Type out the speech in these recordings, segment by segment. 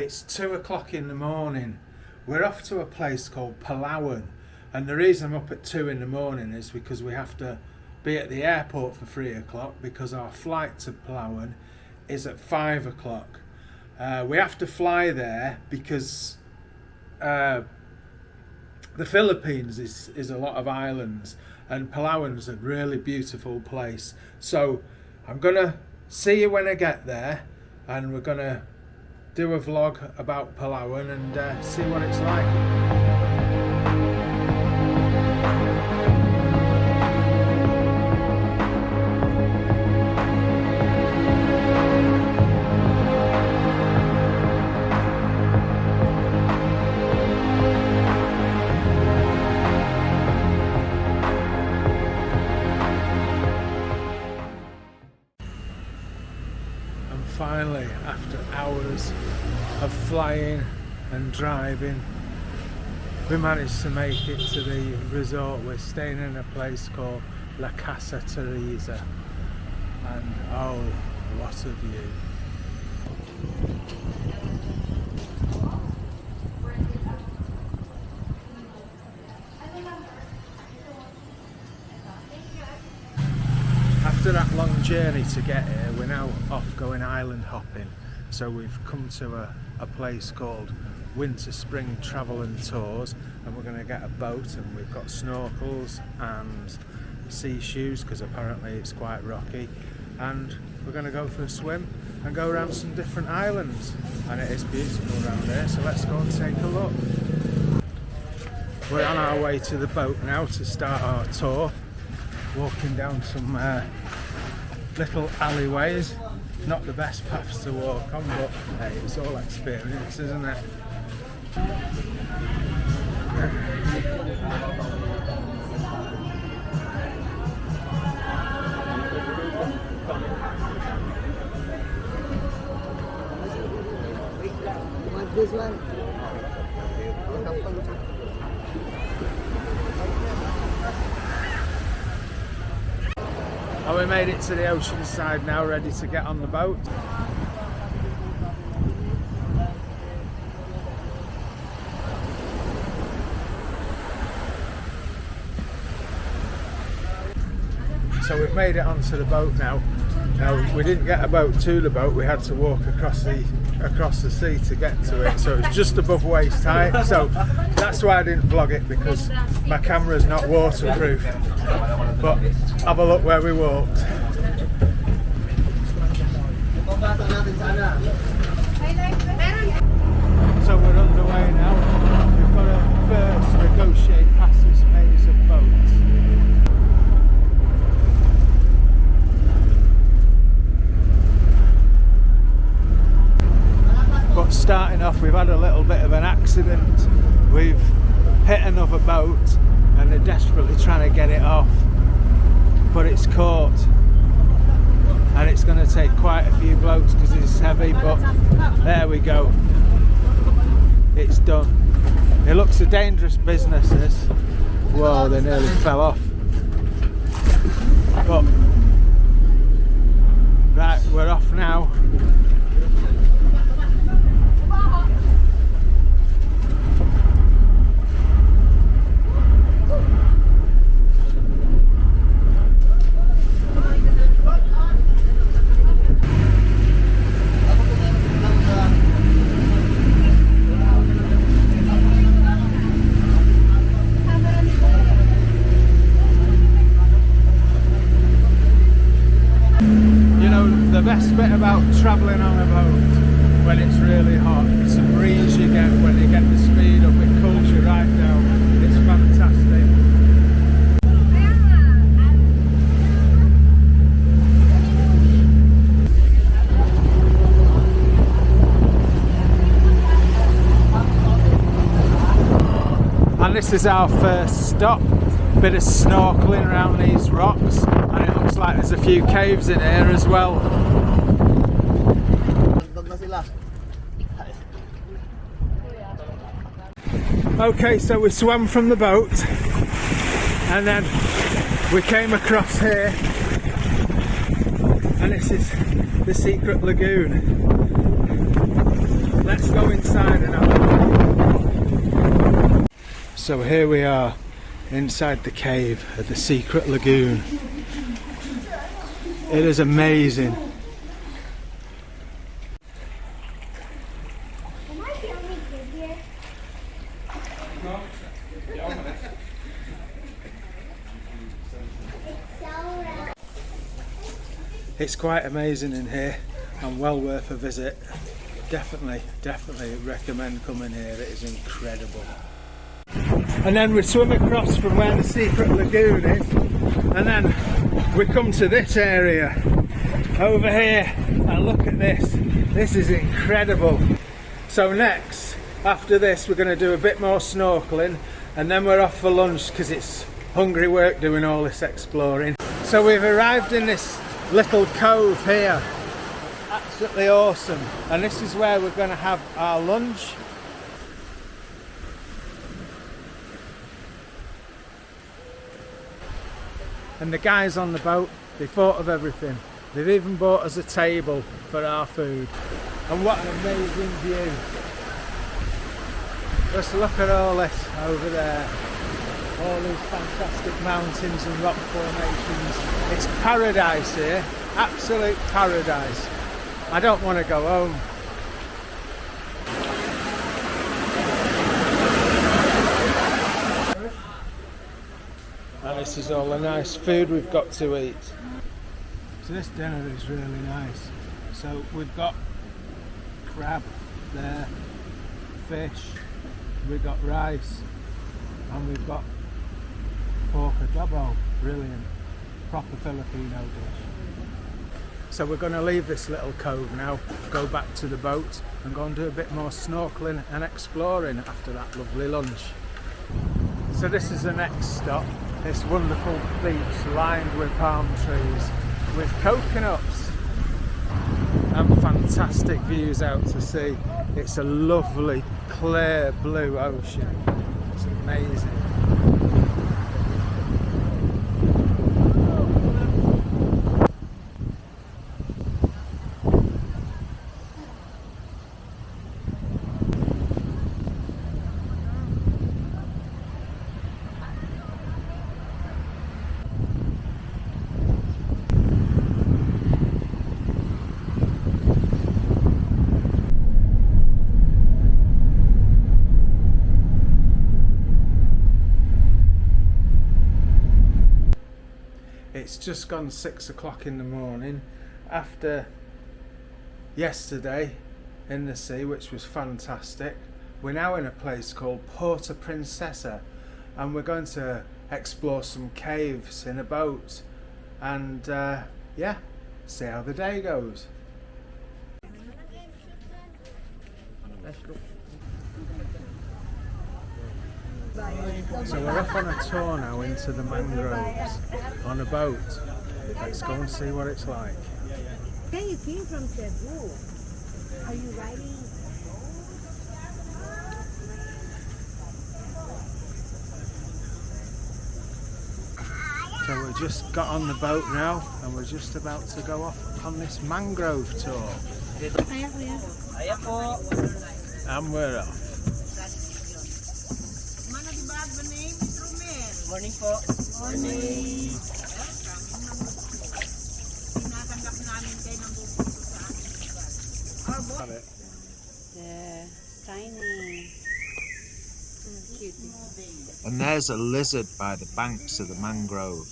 It's 2 o'clock in the morning. We're off to a place called Palawan, and the reason I'm up at 2 in the morning is because we have to be at the airport for 3 o'clock because our flight to Palawan is at 5 o'clock. We have to fly there because the Philippines is a lot of islands, and Palawan's a really beautiful place. So I'm gonna see you when I get there, and we're gonna do a vlog about Palawan and see what it's like. Finally, after hours of flying and driving, we managed to make it to the resort. We're staying in a place called La Casa Teresa, and oh, what a view. After that long journey to get here, we're now off going island hopping. So we've come to a place called Winter Spring Travel and Tours, and we're going to get a boat, and we've got snorkels and sea shoes because apparently it's quite rocky, and we're going to go for a swim and go around some different islands, and it is beautiful around here, so let's go and take a look. We're on our way to the boat now to start our tour, walking down some little alleyways. Not the best paths to walk on, but hey, it's all experience, isn't it? Want this one? Oh, we made it to the ocean side now, ready to get on the boat. So we've made it onto the boat now. Now we didn't get a boat to the boat, we had to walk across the sea to get to it, so it's just above waist height. So that's why I didn't vlog it, because my camera's not waterproof. But have a look where we walked. So we're underway now. We've got to first negotiate past this maze of boats. But starting off, we've had a little bit of an accident. We've hit another boat and they're desperately trying to get it off, but it's caught, and it's going to take quite a few blokes because it's heavy, but there we go, it's done. It looks a dangerous business, this. Whoa, they nearly fell off. But right, we're off now. The best bit about travelling on a boat when it's really hot, it's the breeze you get when you get the speed up, it cools you right down. It's fantastic. And this is our first stop. Bit of snorkeling around these rocks, and it looks like there's a few caves in here as well. Okay, so we swam from the boat and then we came across here, and this is the secret lagoon. let's go inside and have a look. So here we are inside the cave at the secret lagoon. It is amazing. It's quite amazing in here and well worth a visit. Definitely recommend coming here. It is incredible. And then we swim across from where the secret lagoon is, and then we come to this area over here, and look at this. This is incredible. So next, after this, we're going to do a bit more snorkeling, and then we're off for lunch because it's hungry work doing all this exploring. So we've arrived in this little cove here. Absolutely awesome. And this is where we're going to have our lunch. And the guys on the boat, they thought of everything. They've even bought us a table for our food. And what an amazing view. Just look at all this over there. All these fantastic mountains and rock formations. It's paradise here, absolute paradise. I don't want to go home. And this is all the nice food we've got to eat. So this dinner is really nice. So we've got crab there, fish, we've got rice, and we've got pork adobo. Brilliant. Proper Filipino dish. So we're going to leave this little cove now, go back to the boat and go and do a bit more snorkeling and exploring after that lovely lunch. So this is the next stop, this wonderful beach lined with palm trees, with coconuts and fantastic views out to sea. It's a lovely clear blue ocean. It's amazing. It's just gone 6 o'clock in the morning after yesterday in the sea, which was fantastic. We're now in a place called Porta Princesa, and we're going to explore some caves in a boat and yeah, see how the day goes. So we're off on a tour now into the mangroves on a boat. Let's go and see what it's like. Okay, you came from Cebu. Are you riding? So we just got on the boat now and we're just about to go off on this mangrove tour. And we're off. Morning po. Morning. Yeah, tiny. Cute. And there's a lizard by the banks of the mangrove.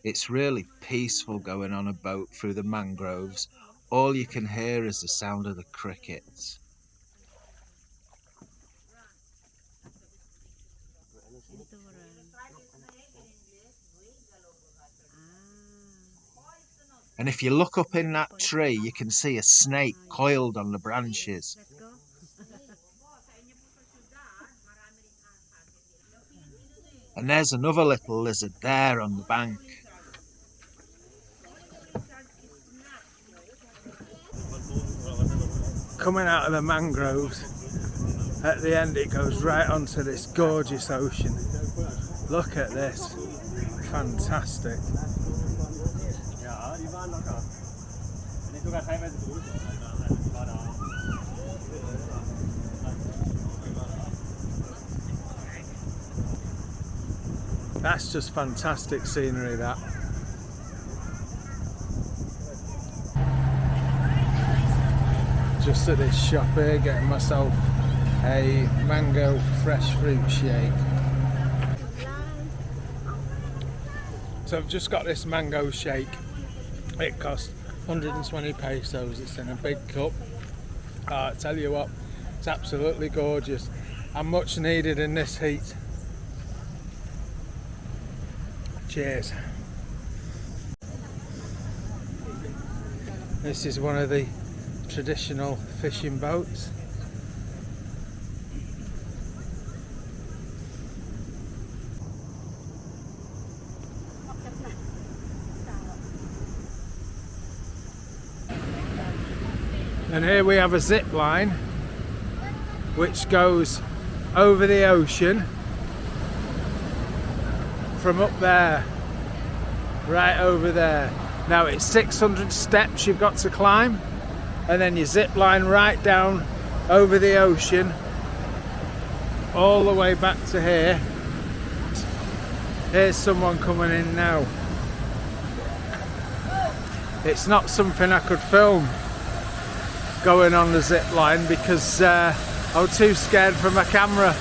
It's really peaceful going on a boat through the mangroves. All you can hear is the sound of the crickets. And if you look up in that tree, you can see a snake coiled on the branches. And there's another little lizard there on the bank. Coming out of the mangroves, at the end it goes right onto this gorgeous ocean. Look at this, fantastic. That's just fantastic scenery, that. Just at this shop here, getting myself a mango fresh fruit shake. So I've just got this mango shake. It costs 120 pesos. It's in a big cup. I tell you what, it's absolutely gorgeous and much needed in this heat. Cheers. This is one of the traditional fishing boats. And here we have a zip line which goes over the ocean from up there, right over there. Now it's 600 steps you've got to climb, and then you zip line right down over the ocean all the way back to here. Here's someone coming in now. It's not something I could film going on the zip line because I was too scared for my camera.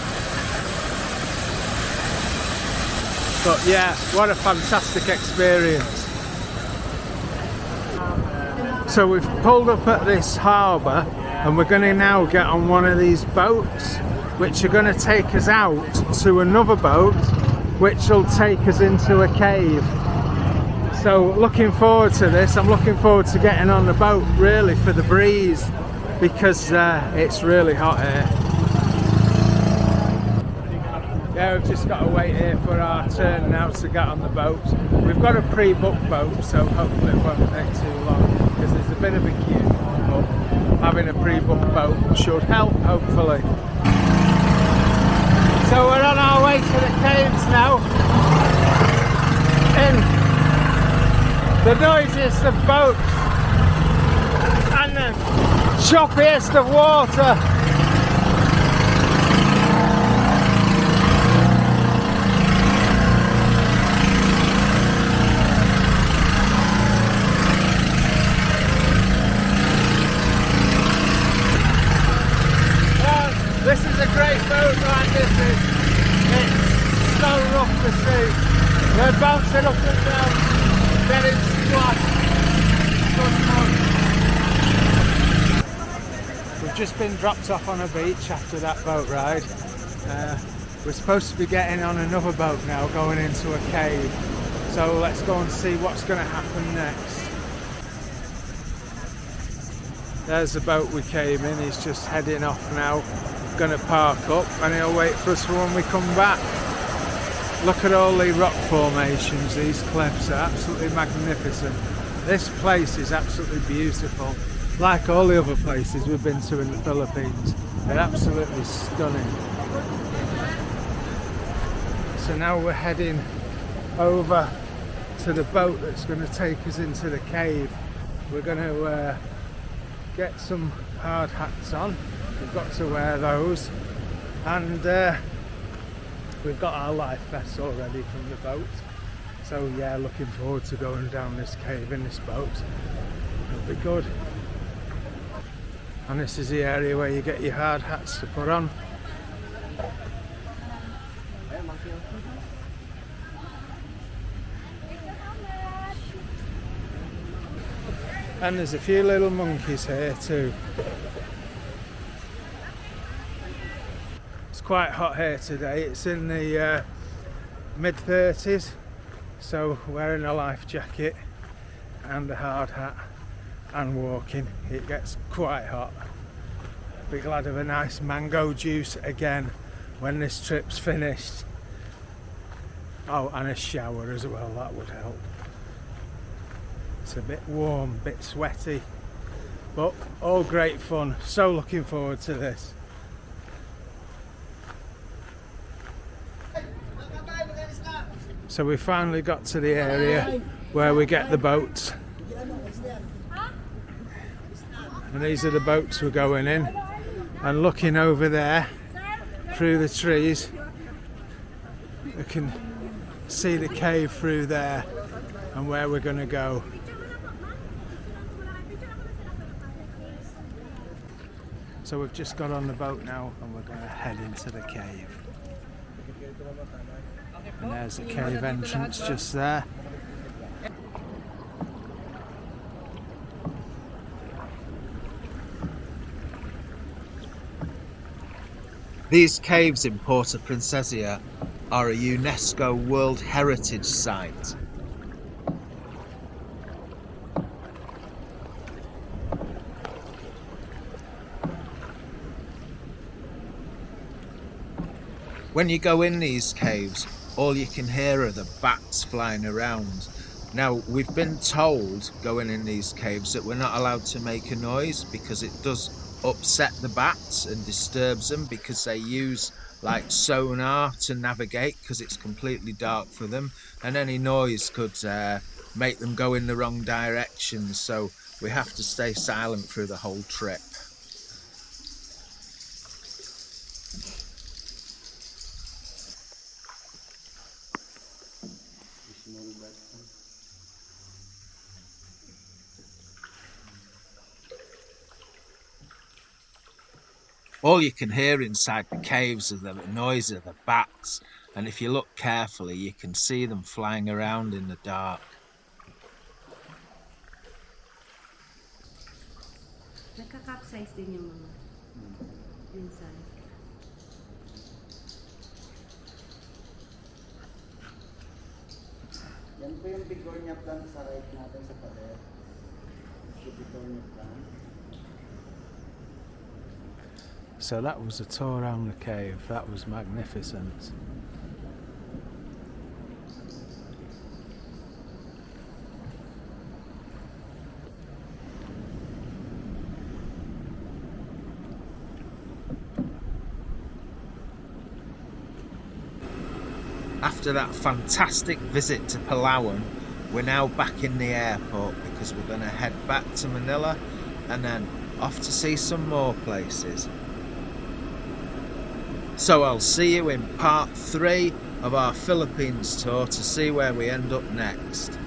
But yeah, what a fantastic experience. So we've pulled up at this harbour and we're going to now get on one of these boats which are going to take us out to another boat which will take us into a cave. So looking forward to this. I'm looking forward to getting on the boat really for the breeze because it's really hot here. Yeah, we've just got to wait here for our turn now to get on the boat. We've got a pre-booked boat, so hopefully it won't take too long because there's a bit of a queue, but having a pre-booked boat should help, hopefully. So we're on our way to the caves now, in the noisiest of boats and the choppiest of water. This is a great boat ride, this is. It's so rough to see. We're bouncing up and down, getting splashed. Good fun. We've just been dropped off on a beach after that boat ride. We're supposed to be getting on another boat now, going into a cave. So let's go and see what's going to happen next. There's the boat we came in, he's just heading off now. Going to park up and he'll wait for us for when we come back. Look at all the rock formations, these cliffs are absolutely magnificent. This place is absolutely beautiful, like all the other places we've been to in the Philippines. They're absolutely stunning. So now we're heading over to the boat that's going to take us into the cave. We're going to get some hard hats on. We've got to wear those, and we've got our life vests already from the boat. So yeah, looking forward to going down this cave in this boat. It'll be good. And this is the area where you get your hard hats to put on. And there's a few little monkeys here too. It's quite hot here today. It's in the mid-30s, so wearing a life jacket and a hard hat and walking, it gets quite hot. Be glad of a nice mango juice again when this trip's finished. Oh, and a shower as well, that would help. It's a bit warm, a bit sweaty, but all great fun. So looking forward to this. So we finally got to the area where we get the boats. And these are the boats we're going in. And looking over there through the trees, we can see the cave through there and where we're going to go. So we've just got on the boat now and we're going to head into the cave. And there's the cave entrance just there. These caves in Porta Princesa are a UNESCO World Heritage Site. When you go in these caves, all you can hear are the bats flying around. Now, we've been told going in these caves that we're not allowed to make a noise because it does upset the bats and disturbs them, because they use like sonar to navigate because it's completely dark for them, and any noise could make them go in the wrong direction. So we have to stay silent through the whole trip. All you can hear inside the caves is the noise of the bats, and if you look carefully you can see them flying around in the dark. Nagka-capsize din yung mga minsan. Yan po yung Bigonia plant sa right natin sa pader. Yung Bigonia plant. So that was a tour around the cave. That was magnificent. After that fantastic visit to Palawan, we're now back in the airport because we're going to head back to Manila and then off to see some more places. So I'll see you in part 3 of our Philippines tour to see where we end up next.